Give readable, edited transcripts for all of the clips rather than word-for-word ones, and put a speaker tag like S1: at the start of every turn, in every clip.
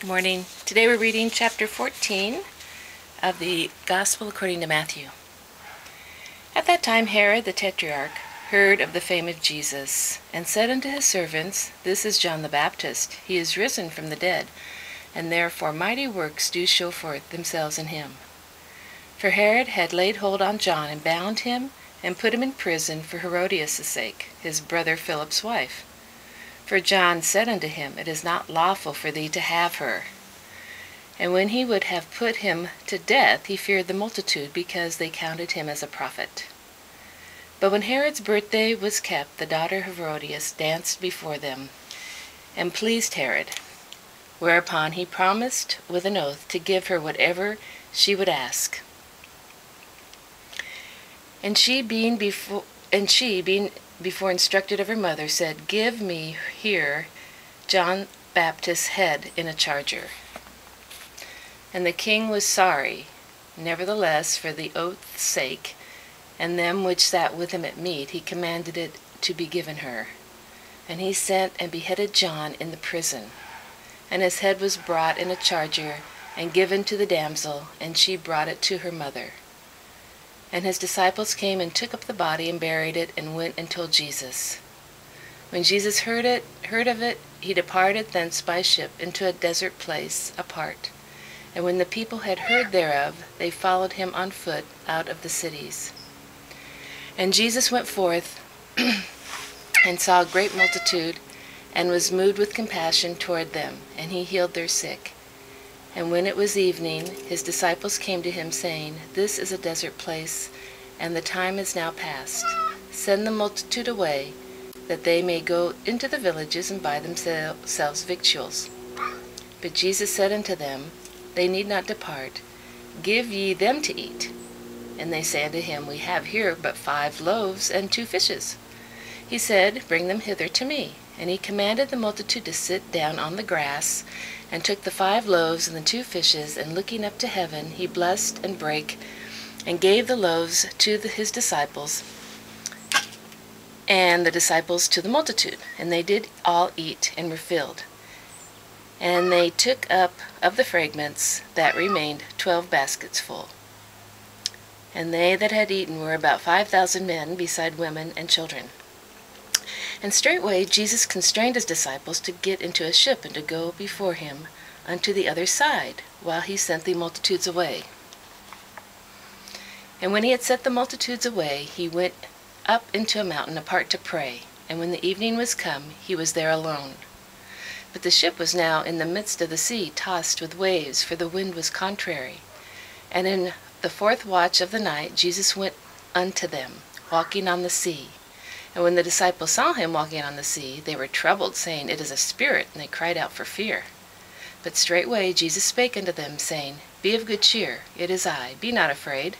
S1: Good morning. Today we're reading chapter 14 of the Gospel according to Matthew. At that time Herod the tetrarch heard of the fame of Jesus, and said unto his servants, This is John the Baptist. He is risen from the dead, and therefore mighty works do show forth themselves in him. For Herod had laid hold on John, and bound him, and put him in prison for Herodias' sake, his brother Philip's wife. For John said unto him, It is not lawful for thee to have her. And when he would have put him to death, he feared the multitude, because they counted him as a prophet. But when Herod's birthday was kept, the daughter of Herodias danced before them, and pleased Herod. Whereupon he promised with an oath to give her whatever she would ask. And she being before instructed of her mother, said, Give me here John Baptist's head in a charger. And the king was sorry. Nevertheless, for the oath's sake, and them which sat with him at meat, he commanded it to be given her. And he sent and beheaded John in the prison. And his head was brought in a charger, and given to the damsel, and she brought it to her mother. And his disciples came and took up the body and buried it, and went and told Jesus. When Jesus heard of it, he departed thence by ship into a desert place apart. And when the people had heard thereof, they followed him on foot out of the cities. And Jesus went forth and saw a great multitude, and was moved with compassion toward them, and he healed their sick. And when it was evening, his disciples came to him, saying, This is a desert place, and the time is now past. Send the multitude away, that they may go into the villages and buy themselves victuals. But Jesus said unto them, They need not depart. Give ye them to eat. And they say unto him, We have here but 5 loaves and 2 fishes. He said, Bring them hither to me. And he commanded the multitude to sit down on the grass, and took the 5 loaves and the 2 fishes, and looking up to heaven, he blessed and brake, and gave the loaves to his disciples, and the disciples to the multitude. And they did all eat, and were filled. And they took up of the fragments that remained 12 baskets full. And they that had eaten were about 5,000 men, beside women and children. And straightway Jesus constrained his disciples to get into a ship, and to go before him unto the other side, while he sent the multitudes away. And when he had sent the multitudes away, he went up into a mountain apart to pray. And when the evening was come, he was there alone. But the ship was now in the midst of the sea, tossed with waves, for the wind was contrary. And in the 4th watch of the night Jesus went unto them, walking on the sea. And when the disciples saw him walking on the sea, they were troubled, saying, It is a spirit, and they cried out for fear. But straightway Jesus spake unto them, saying, Be of good cheer, it is I, be not afraid.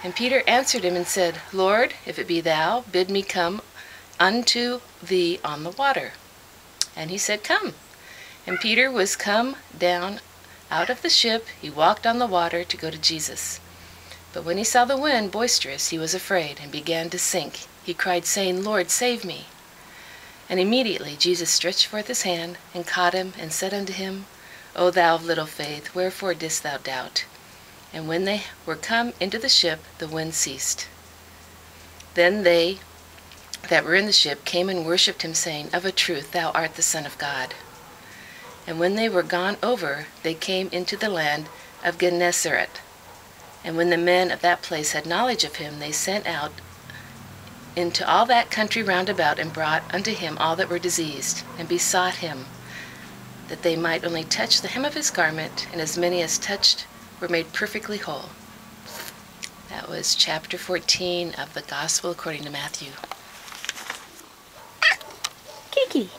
S1: And Peter answered him and said, Lord, if it be thou, bid me come unto thee on the water. And he said, Come. And Peter was come down out of the ship, he walked on the water to go to Jesus. But when he saw the wind boisterous, he was afraid, and began to sink. He cried, saying, Lord, save me. And immediately Jesus stretched forth his hand, and caught him, and said unto him, O thou of little faith, wherefore didst thou doubt? And when they were come into the ship, the wind ceased. Then they that were in the ship came and worshipped him, saying, Of a truth thou art the Son of God. And when they were gone over, they came into the land of Gennesaret. And when the men of that place had knowledge of him, they sent out into all that country round about, and brought unto him all that were diseased, and besought him that they might only touch the hem of his garment, and as many as touched were made perfectly whole. That was chapter 14 of the Gospel according to Matthew.
S2: Kiki.